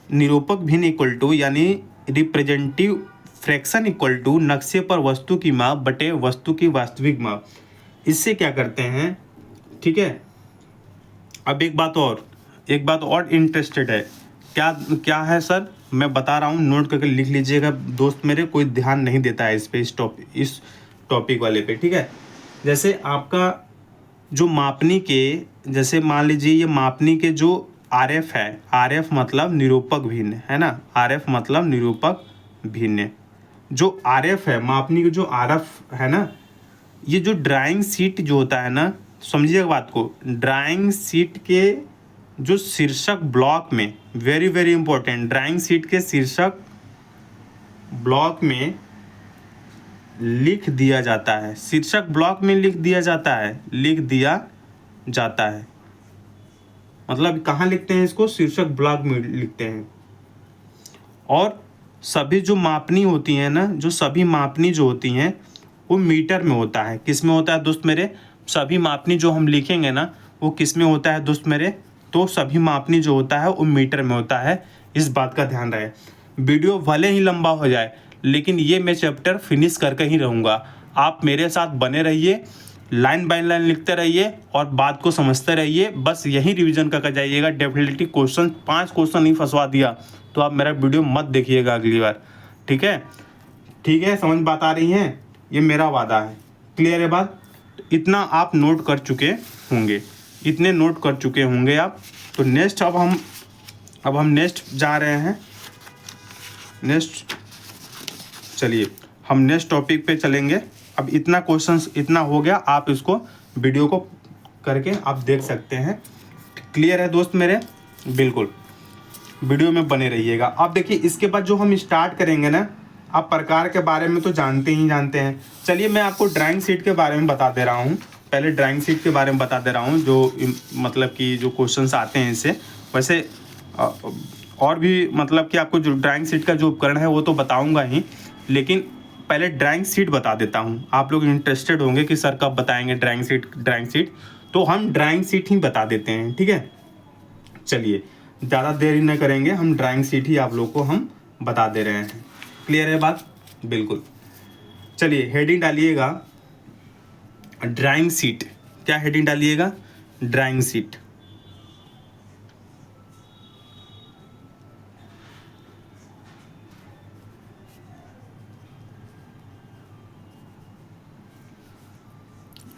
निरूपक भिन्न इक्वल टू यानी रिप्रेजेंटिव फ्रैक्शन इक्वल टू नक्शे पर वस्तु की माप बटे वस्तु की वास्तविक माप। इससे क्या करते हैं, ठीक है। अब एक बात और इंटरेस्टेड है, क्या है सर? मैं बता रहा हूँ, नोट करके लिख लीजिएगा दोस्त मेरे। कोई ध्यान नहीं देता है इस पे, इस टॉपिक वाले पे, ठीक है। जैसे आपका जो मापनी के, जैसे मान लीजिए ये मापनी के जो आरएफ है, आरएफ मतलब निरूपक भिन्न है ना, आरएफ मतलब निरूपक भिन्न। जो आरएफ है, मापनी के जो आरएफ है ना, ये जो ड्राइंग शीट जो होता है ना, समझिएगा बात को, ड्राइंग शीट के जो शीर्षक ब्लॉक में, very very important, drawing sheet के शीर्षक ब्लॉक में लिख दिया जाता है, शीर्षक ब्लॉक में लिख दिया जाता है, लिख दिया जाता है। मतलब कहाँ लिखते हैं इसको? शीर्षक ब्लॉक में लिखते हैं। और सभी जो मापनी होती हैं ना, जो सभी मापनी जो होती हैं वो मीटर में होता है। किस में होता है दोस्त मेरे? सभी मापनी जो हम लिखेंगे ना वो किस में होता है दोस्त मेरे? तो सभी मापनी जो होता है वो मीटर में होता है। इस बात का ध्यान रहे। वीडियो भले ही लंबा हो जाए लेकिन ये मैं चैप्टर फिनिश करके ही रहूँगा। आप मेरे साथ बने रहिए, लाइन बाय लाइन लिखते रहिए और बात को समझते रहिए। बस यही रिवीजन करके जाइएगा। डेफिनेटली क्वेश्चन 5 क्वेश्चन नहीं फंसवा दिया तो आप मेरा वीडियो मत देखिएगा अगली बार। ठीक है? ठीक है, समझ बात आ रही है? ये मेरा वादा है। क्लियर है बात? इतना आप नोट कर चुके होंगे, इतने नोट कर चुके होंगे आप। तो नेक्स्ट अब हम नेक्स्ट जा रहे हैं। नेक्स्ट चलिए हम नेक्स्ट टॉपिक पे चलेंगे। अब इतना क्वेश्चंस इतना हो गया, आप इसको वीडियो को करके आप देख सकते हैं। क्लियर है दोस्त मेरे? बिल्कुल वीडियो में बने रहिएगा। अब देखिए इसके बाद जो हम स्टार्ट करेंगे ना, आप प्रकार के बारे में तो जानते हैं। चलिए मैं आपको ड्राइंग शीट के बारे में बता दे रहा हूँ। पहले ड्राइंग शीट के बारे में बता दे रहा हूँ, जो मतलब कि जो क्वेश्चंस आते हैं इससे। वैसे और भी मतलब कि आपको जो ड्राइंग शीट का जो उपकरण है वो तो बताऊँगा ही, लेकिन पहले ड्राइंग शीट बता देता हूँ। आप लोग इंटरेस्टेड होंगे कि सर कब बताएंगे ड्राइंग शीट, तो हम ड्राइंग शीट ही बता देते हैं। ठीक है, चलिए ज़्यादा देर ही न करेंगे, हम ड्राइंग शीट ही आप लोग को हम बता दे रहे हैं। क्लियर है बात? बिल्कुल। चलिए हेडिंग डालिएगा ड्राइंग शीट। क्या हेडिंग डालिएगा? Drawing sheet.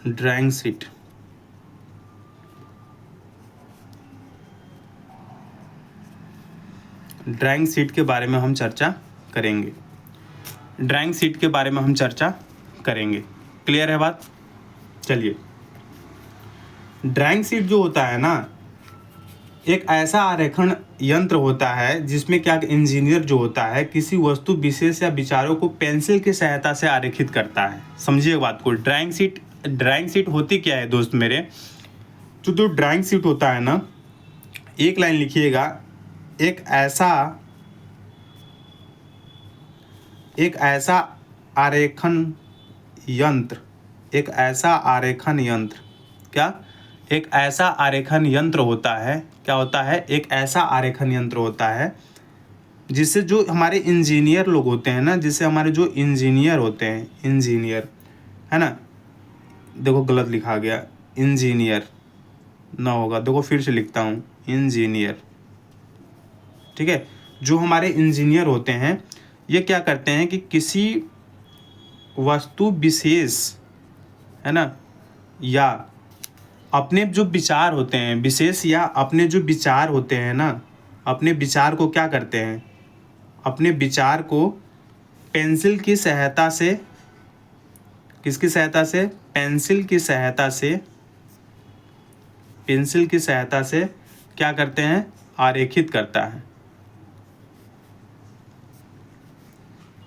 Drawing sheet. Drawing sheet के बारे में हम चर्चा करेंगे। ड्राइंग शीट के बारे में हम चर्चा करेंगे। क्लियर है बात? चलिए ड्राइंग शीट जो होता है ना, एक ऐसा आरेखन यंत्र होता है जिसमें क्या इंजीनियर जो होता है किसी वस्तु विशेष या विचारों को पेंसिल की सहायता से आरेखित करता है। समझिए बात को। ड्राइंग शीट होती क्या है दोस्त मेरे? जो ड्राइंग शीट होता है ना, एक लाइन लिखिएगा, एक ऐसा आरेखन यंत्र। एक ऐसा आरेखन यंत्र। क्या? एक ऐसा आरेखन यंत्र होता है। क्या होता है? एक ऐसा आरेखन यंत्र होता है जिससे जो हमारे इंजीनियर लोग होते हैं ना, जिससे हमारे जो इंजीनियर होते हैं, इंजीनियर है ना, देखो गलत लिखा गया, इंजीनियर ना होगा, देखो फिर से लिखता हूँ, इंजीनियर। ठीक है, जो हमारे इंजीनियर होते हैं ये क्या करते हैं कि किसी वस्तु विशेष है ना, या अपने जो विचार होते हैं विशेष, या अपने जो विचार होते हैं ना, अपने विचार को क्या करते हैं? अपने विचार को पेंसिल की सहायता से, किसकी सहायता से? पेंसिल की सहायता से क्या करते हैं? आरेखित करता है,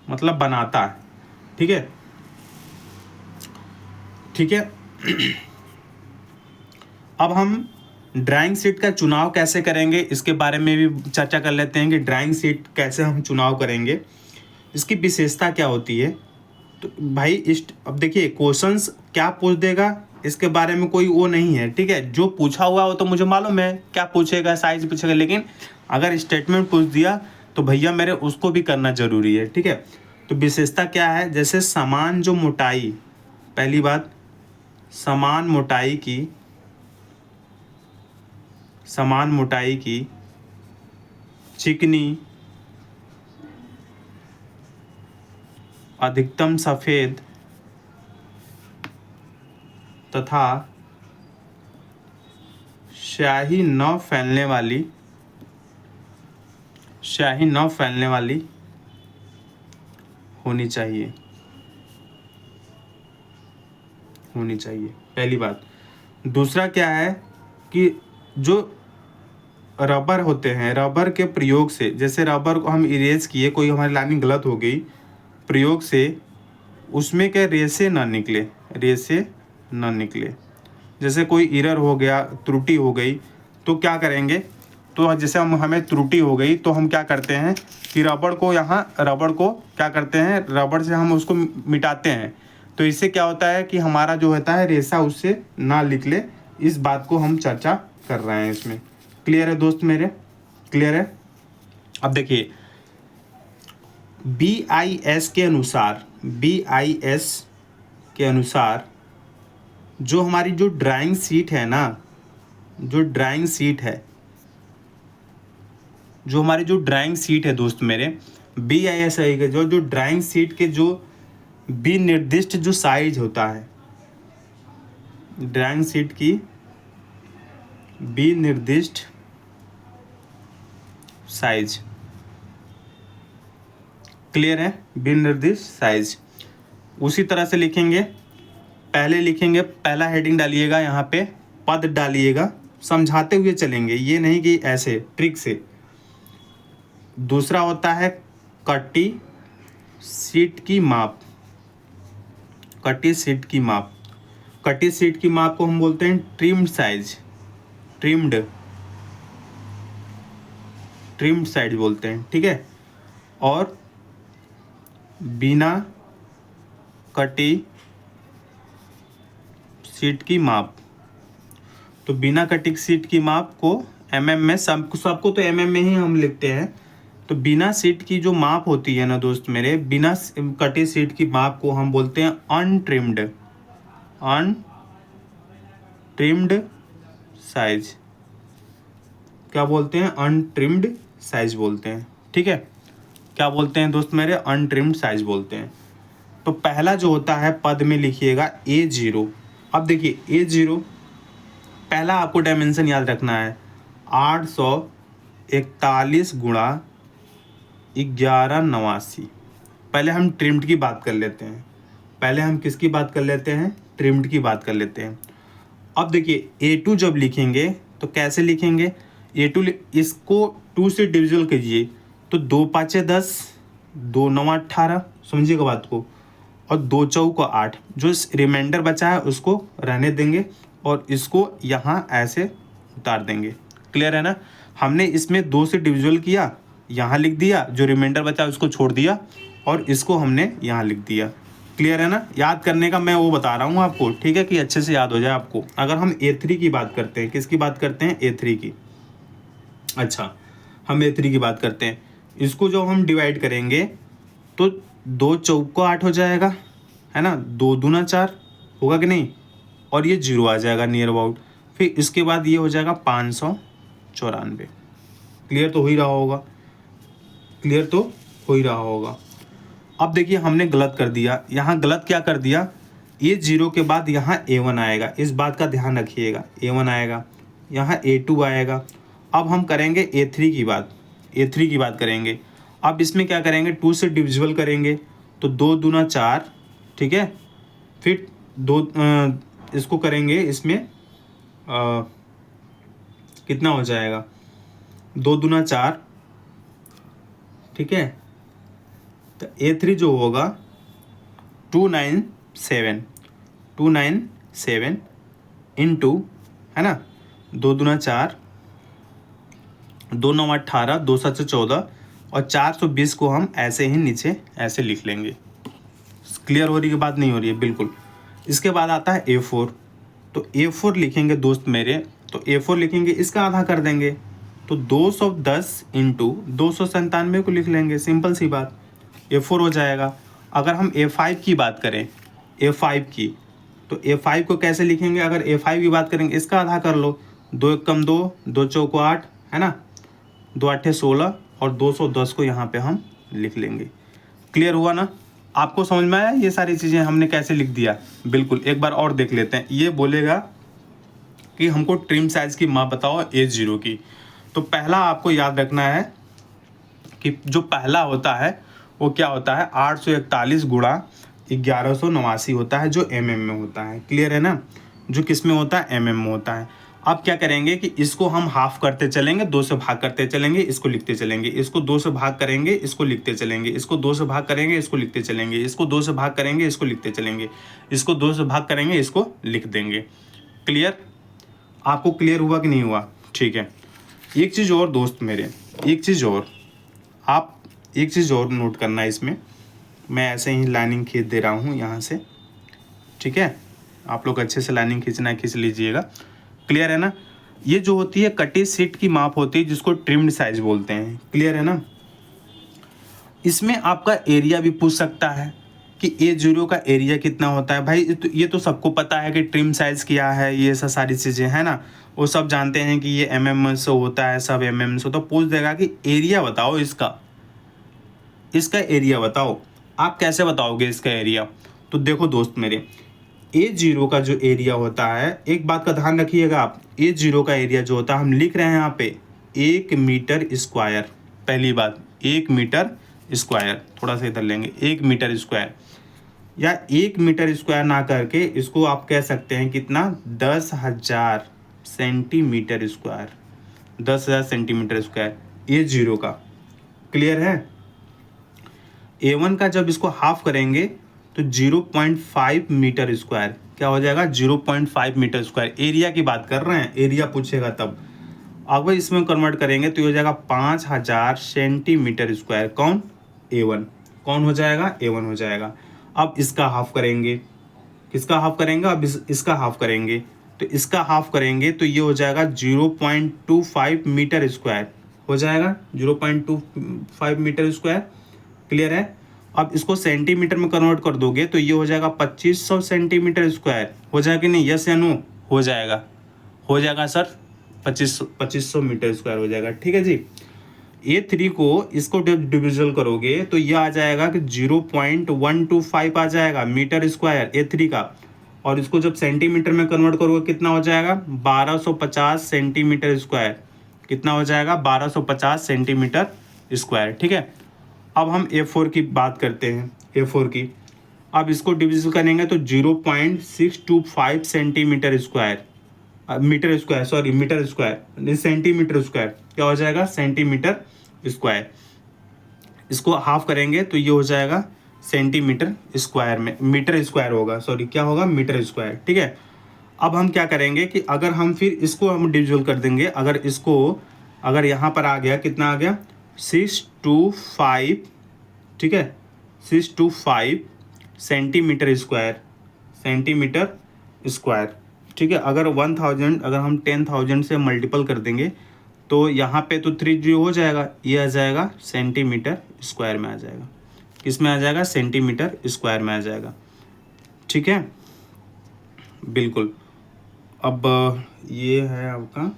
मतलब बनाता है। ठीक है, ठीक है। अब हम ड्राइंग शीट का चुनाव कैसे करेंगे इसके बारे में भी चर्चा कर लेते हैं कि ड्राइंग शीट कैसे हम चुनाव करेंगे, इसकी विशेषता क्या होती है। तो भाई अब देखिए क्वेश्चंस क्या पूछ देगा इसके बारे में कोई वो नहीं है। ठीक है, जो पूछा हुआ वो तो मुझे मालूम है क्या पूछेगा, साइज पूछेगा, लेकिन अगर स्टेटमेंट पूछ दिया तो भैया मेरे उसको भी करना ज़रूरी है। ठीक है, तो विशेषता क्या है? जैसे समान जो मोटाई, पहली बात समान मोटाई की चिकनी, अधिकतम सफ़ेद तथा स्याही न फैलने वाली होनी चाहिए। पहली बात। दूसरा क्या है कि जो रबर होते हैं, रबर के प्रयोग से, जैसे रबर को हम इरेज किए, कोई हमारी लाइनिंग गलत हो गई, प्रयोग से उसमें क्या रेसे ना निकले, रेसे ना निकले। जैसे कोई एरर हो गया, त्रुटि हो गई, तो क्या करेंगे, तो जैसे हमें त्रुटि हो गई तो हम क्या करते हैं कि रबड़ को क्या करते हैं, रबड़ से हम उसको मिटाते हैं। तो इससे क्या होता है कि हमारा जो होता है रेसा उससे ना निकले। इस बात को हम चर्चा कर रहे हैं इसमें। क्लियर है दोस्त मेरे, क्लियर है। अब देखिए BIS के अनुसार, BIS के अनुसार जो हमारी जो ड्राइंग शीट है ना, जो ड्राइंग शीट है, जो हमारी जो ड्राइंग शीट है दोस्त मेरे, BIS के जो ड्राइंग शीट के जो विनिर्दिष्ट जो साइज होता है, ड्राइंग शीट की विनिर्दिष्ट साइज, क्लियर है, विनिर्दिष्ट साइज। उसी तरह से लिखेंगे, पहले लिखेंगे, पहला हेडिंग डालिएगा, यहाँ पे पद डालिएगा, समझाते हुए चलेंगे, ये नहीं कि ऐसे ट्रिक से। दूसरा होता है कटी शीट की माप, कटी शीट की माप, कटी शीट की माप को हम बोलते हैं ट्रिम्ड साइज, ट्रिम्ड साइज बोलते हैं, ठीक है। और बिना कटी शीट की माप, तो बिना कटी शीट की माप को mm में, सबको तो mm में ही हम लिखते हैं। तो बिना शीट की जो माप होती है ना दोस्त मेरे, बिना कटी शीट की माप को हम बोलते हैं अनट्रिम्ड, अनट्रिम्ड साइज। क्या बोलते हैं, अनट्रिम्ड साइज बोलते हैं, ठीक है। क्या बोलते हैं दोस्त मेरे, अनट्रिम्ड साइज बोलते हैं। तो पहला जो होता है पद में लिखिएगा A0। अब देखिए A0, पहला आपको डायमेंशन याद रखना है 841 गुणा 1189। पहले हम ट्रिम्ड की बात कर लेते हैं, पहले हम किसकी बात कर लेते हैं, ट्रिम्ड की बात कर लेते हैं। अब देखिए A2 जब लिखेंगे तो कैसे लिखेंगे, A2 इसको 2 से डिविजल कीजिए, तो 2 5 10, 2 9 18, समझिएगा बात को, और 2 4 8, जो रिमाइंडर बचा है उसको रहने देंगे और इसको यहाँ ऐसे उतार देंगे। क्लियर है ना, हमने इसमें 2 से डिविजल किया, यहाँ लिख दिया, जो रिमाइंडर बचा उसको छोड़ दिया और इसको हमने यहाँ लिख दिया। क्लियर है ना, याद करने का मैं वो बता रहा हूँ आपको, ठीक है, कि अच्छे से याद हो जाए आपको। अगर हम A3 की बात करते हैं, किसकी बात करते हैं, A3 की, अच्छा हम A3 की बात करते हैं, इसको जो हम डिवाइड करेंगे तो 2 4 8 हो जाएगा, है ना, 2 दूना 4 होगा कि नहीं, और ये 0 आ जाएगा नियर अबाउट। फिर इसके बाद ये हो जाएगा 594। क्लियर तो हो ही रहा होगा, क्लियर तो हो ही रहा होगा। अब देखिए हमने गलत कर दिया, यहाँ गलत क्या कर दिया, A0 के बाद यहाँ A1 आएगा, इस बात का ध्यान रखिएगा, A1 आएगा, यहाँ A2 आएगा। अब हम करेंगे A3 की बात, A3 की बात करेंगे। अब इसमें क्या करेंगे, 2 से डिविजिबल करेंगे, तो 2 दूना 4, ठीक है। फिर 2 इसको करेंगे, इसमें कितना हो जाएगा, 2 दूना 4, ठीक है। तो A3 जो होगा 297 इंटू, है ना, 2 दूना 4, 2 9 18, 2 7 14 और 420 को हम ऐसे ही नीचे ऐसे लिख लेंगे। क्लियर हो रही है बात, नहीं हो रही है, बिल्कुल। इसके बाद आता है A4, तो A4 लिखेंगे दोस्त मेरे, तो A4 लिखेंगे, इसका आधा कर देंगे, तो 210 इंटू 297 को लिख लेंगे, सिंपल सी बात, A4 हो जाएगा। अगर हम A5 की बात करें, A5 की, तो A5 को कैसे लिखेंगे, अगर A5 की बात करेंगे, इसका आधा कर लो, 2 1 2, 2 4 8, है ना, 2 8 16 और 210 को यहाँ पे हम लिख लेंगे। क्लियर हुआ ना, आपको समझ में आया ये सारी चीज़ें हमने कैसे लिख दिया, बिल्कुल। एक बार और देख लेते हैं, ये बोलेगा कि हमको ट्रिम साइज की माप बताओ A0 की। तो पहला आपको याद रखना है कि जो पहला होता है वो क्या होता है, 841 गुणा 1189 होता है, जो mm में होता है। क्लियर है ना, जो किस में होता है, mm में होता है। अब क्या करेंगे कि इसको हम हाफ करते चलेंगे, 2 से भाग करते चलेंगे, इसको लिखते चलेंगे, इसको 2 से भाग करेंगे, इसको लिखते चलेंगे, इसको 2 से भाग करेंगे, इसको लिखते चलेंगे, इसको 2 से भाग करेंगे, इसको लिखते चलेंगे, इसको 2 से भाग करेंगे, इसको लिख देंगे। क्लियर? आपको क्लियर हुआ कि नहीं हुआ? ठीक है। एक चीज़ और दोस्त मेरे, एक चीज़ और, आप एक चीज़ और नोट करना है इसमें। मैं ऐसे ही लाइनिंग खींच दे रहा हूँ यहाँ से, ठीक है? आप लोग अच्छे से लाइनिंग खींचना है, खींच लीजिएगा। क्लियर है ना? ये जो होती है कटी शीट की माप होती है, जिसको ट्रिम्ड साइज बोलते हैं। क्लियर है ना? इसमें आपका एरिया भी पूछ सकता है कि A0 का एरिया कितना होता है। भाई ये तो सबको पता है कि ट्रिम साइज क्या है, ये सब सारी चीज़ें है ना, वो सब जानते हैं कि ये mm से होता है, सब mm से। तो पूछ देगा कि एरिया बताओ इसका एरिया बताओ। आप कैसे बताओगे इसका एरिया? तो देखो दोस्त मेरे, A0 का जो एरिया होता है, एक बात का ध्यान रखिएगा आप, A0 का एरिया जो होता है, हम लिख रहे हैं यहाँ पे 1 मीटर स्क्वायर। पहली बात 1 मीटर स्क्वायर, थोड़ा सा इधर लेंगे, 1 मीटर स्क्वायर, या 1 मीटर स्क्वायर ना करके इसको आप कह सकते हैं कितना, 10,000 centimetre square, 10,000 centimetre square A0 का। क्लियर है? A1 का जब इसको हाफ करेंगे तो 0.5 मीटर स्क्वायर, क्या हो जाएगा, 0.5 मीटर स्क्वायर। एरिया की बात कर रहे हैं, एरिया पूछेगा तब। अगर इसमें कन्वर्ट करेंगे तो ये हो जाएगा 5,000 सेंटीमीटर स्क्वायर। कौन? A1। कौन हो जाएगा? A1 हो जाएगा। अब इसका हाफ करेंगे, किसका हाफ करेंगे? अब इसका हाफ करेंगे, तो इसका हाफ करेंगे तो ये हो जाएगा 0.25 मीटर स्क्वायर हो जाएगा, 0.25 मीटर स्क्वायर। क्लियर है? अब इसको सेंटीमीटर में कन्वर्ट कर दोगे तो ये हो जाएगा 2500 सेंटीमीटर स्क्वायर। हो जाएगा कि नहीं? यस या नो? हो जाएगा, हो जाएगा सर, 2500 मीटर स्क्वायर हो जाएगा। ठीक है जी। A3 को इसको डिविजल करोगे तो ये आ जाएगा कि 0.125 आ जाएगा मीटर स्क्वायर A3 का, और इसको जब सेंटीमीटर में कन्वर्ट करोगे कितना हो जाएगा, 1250 सेंटीमीटर स्क्वायर। कितना हो जाएगा? 1250 सेंटीमीटर स्क्वायर। ठीक है। अब हम A4 की बात करते हैं, A4 की। अब इसको डिविजल करेंगे तो 0.625 centimetre square, metre square, sorry metre square, centimetre square, क्या हो जाएगा, सेंटीमीटर स्क्वायर। इसको हाफ करेंगे तो ये हो जाएगा सेंटीमीटर स्क्वायर में, मीटर स्क्वायर होगा, सॉरी क्या होगा, मीटर स्क्वायर। ठीक है। अब हम क्या करेंगे कि अगर हम फिर इसको हम डिविजल कर देंगे, अगर इसको, अगर यहाँ पर आ गया, कितना आ गया, 625, ठीक है, 625 सेंटीमीटर स्क्वायर, सेंटीमीटर स्क्वायर। ठीक है। अगर 1000, अगर हम 10,000 से मल्टीपल कर देंगे तो यहाँ पे तो 3 0 हो जाएगा, ये आ जाएगा सेंटीमीटर स्क्वायर में आ जाएगा। किस में आ जाएगा? सेंटीमीटर स्क्वायर में आ जाएगा। ठीक है, बिल्कुल। अब ये है आपका,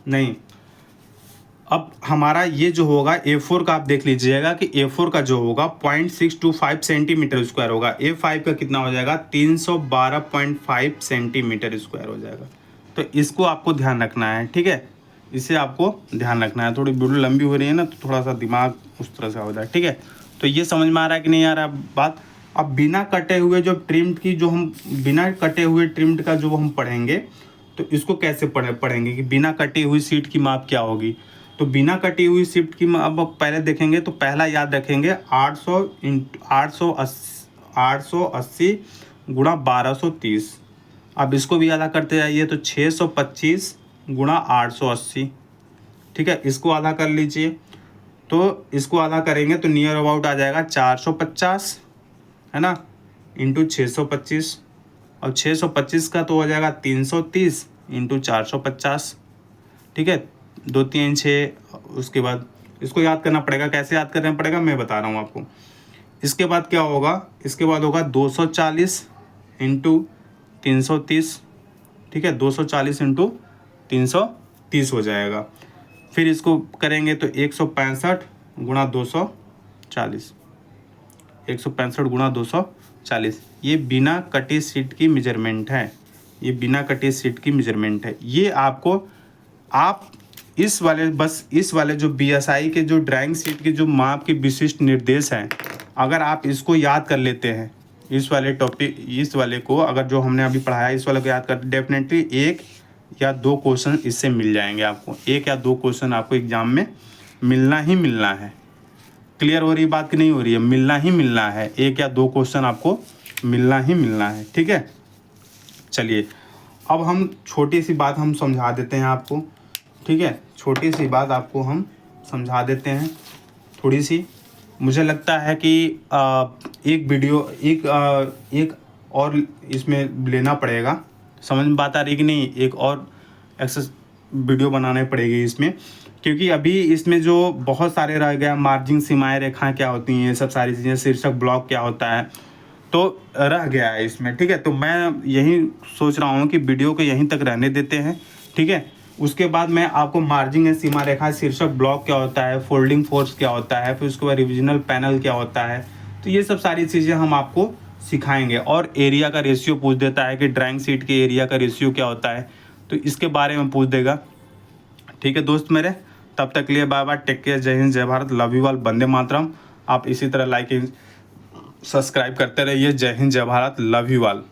नहीं, अब हमारा ये जो होगा A4 का, आप देख लीजिएगा कि A4 का जो होगा 0.625 सेंटीमीटर स्क्वायर होगा। A5 का कितना हो जाएगा? 312.5 सेंटीमीटर स्क्वायर हो जाएगा। तो इसको आपको ध्यान रखना है। ठीक है, इसे आपको ध्यान रखना है। थोड़ी वीडियो लंबी हो रही है ना, तो थोड़ा सा दिमाग उस तरह से हो जाए। ठीक है, तो ये समझ में आ रहा है कि नहीं आ रहा है बात? अब बिना कटे हुए जो ट्रिम्ड की, जो हम बिना कटे हुए ट्रिम्ड का जो हम पढ़ेंगे, तो इसको कैसे पढ़ेंगे कि बिना कटी हुई सीट की माप क्या होगी। तो बिना कटी हुई शिफ्ट की अब पहले देखेंगे तो पहला याद रखेंगे 880 गुणा 1230। अब इसको भी आधा करते जाइए तो 625 गुणा 880। ठीक है, इसको आधा कर लीजिए, तो इसको आधा करेंगे तो नियर अबाउट आ जाएगा 450, है ना, इंटू 625, और 625 का तो हो जाएगा 330 इंटू 450। ठीक है, 2 3 6। उसके बाद इसको याद करना पड़ेगा। कैसे याद करना पड़ेगा मैं बता रहा हूँ आपको। इसके बाद क्या होगा, इसके बाद होगा 240 इंटू 330। ठीक है, 240 इंटू 330 हो जाएगा। फिर इसको करेंगे तो 165 गुणा 240, 165 गुणा 240। ये बिना कटी सीट की मेजरमेंट है, ये बिना कटी सीट की मेजरमेंट है। ये आपको, आप इस वाले, बस इस वाले जो BSI के जो ड्राइंग शीट के जो माप के विशिष्ट निर्देश हैं, अगर आप इसको याद कर लेते हैं, इस वाले टॉपिक, इस वाले को अगर जो हमने अभी पढ़ाया इस वाले को याद कर, डेफिनेटली 1 या 2 क्वेश्चन इससे मिल जाएंगे आपको। 1 या 2 क्वेश्चन आपको एग्जाम में मिलना ही मिलना है। क्लियर हो रही बात कि नहीं हो रही है? मिलना ही मिलना है, 1 या 2 क्वेश्चन आपको मिलना ही मिलना है, ठीक है। चलिए अब हम छोटी सी बात हम समझा देते हैं आपको, ठीक है। छोटी सी बात आपको हम समझा देते हैं थोड़ी सी। मुझे लगता है कि एक वीडियो एक और इसमें लेना पड़ेगा, समझ में बात आ रही कि नहीं? एक और एक्सेस वीडियो बनानी पड़ेगी इसमें, क्योंकि अभी इसमें जो बहुत सारे रह गया, मार्जिन, सीमाएँ, रेखाएँ क्या होती हैं, ये सब सारी चीज़ें, शीर्षक ब्लॉक क्या होता है, तो रह गया है इसमें, ठीक है। तो मैं यही सोच रहा हूँ कि वीडियो को यहीं तक रहने देते हैं, ठीक है। उसके बाद मैं आपको मार्जिन या सीमा रेखा, शीर्षक ब्लॉक क्या होता है, फोल्डिंग फोर्स क्या होता है, फिर उसके बाद रिविजनल पैनल क्या होता है, तो ये सब सारी चीज़ें हम आपको सिखाएंगे। और एरिया का रेशियो पूछ देता है कि ड्राइंग शीट के एरिया का रेशियो क्या होता है, तो इसके बारे में पूछ देगा, ठीक है दोस्त मेरे। तब तक के लिए बाय बाय, टेक केयर, जय हिंद, जय Bharat, love you all, Vande Mataram. आप इसी तरह लाइक सब्सक्राइब करते रहिए। जय हिंद, जय भारत, लव यू ऑल।